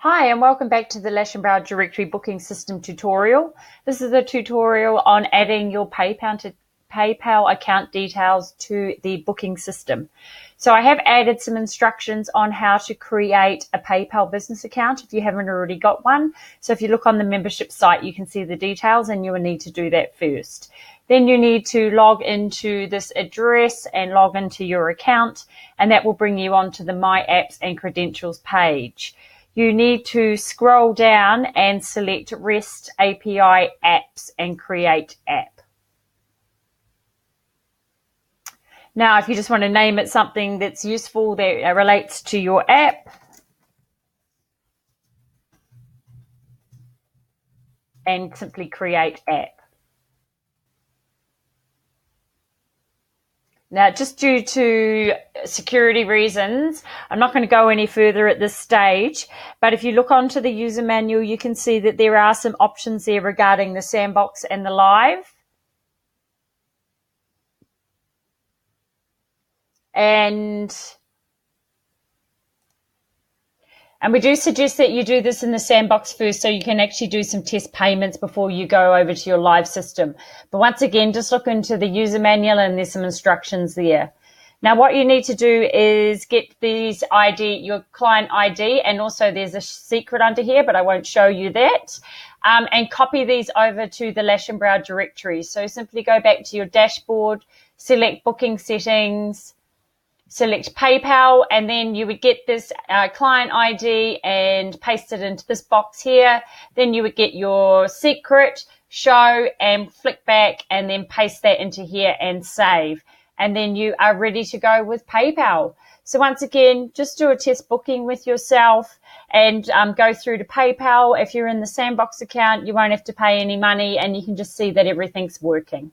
Hi and welcome back to the Lash and Brow Directory Booking System tutorial. This is a tutorial on adding your PayPal account details to the booking system. So I have added some instructions on how to create a PayPal business account if you haven't already got one. So if you look on the membership site, you can see the details and you will need to do that first. Then you need to log into this address and log into your account, and that will bring you onto the My Apps and Credentials page. You need to scroll down and select REST API Apps and Create App. Now, if you just want to name it something that's useful that relates to your app, and simply Create App. Now, just due to security reasons, I'm not going to go any further at this stage, but if you look onto the user manual, you can see that there are some options there regarding the sandbox and the live. And we do suggest that you do this in the sandbox first so you can actually do some test payments before you go over to your live system. But once again, just look into the user manual and there's some instructions there. Now, what you need to do is get these your client ID, and also there's a secret under here, but I won't show you that, and copy these over to the Lash and Brow directory. So simply go back to your dashboard, select booking settings, select PayPal, and then you would get this client ID and paste it into this box here. Then you would get your secret, show, and flick back and then paste that into here and save. And then you are ready to go with PayPal. So once again, just do a test booking with yourself and go through to PayPal. If you're in the sandbox account, you won't have to pay any money and you can just see that everything's working.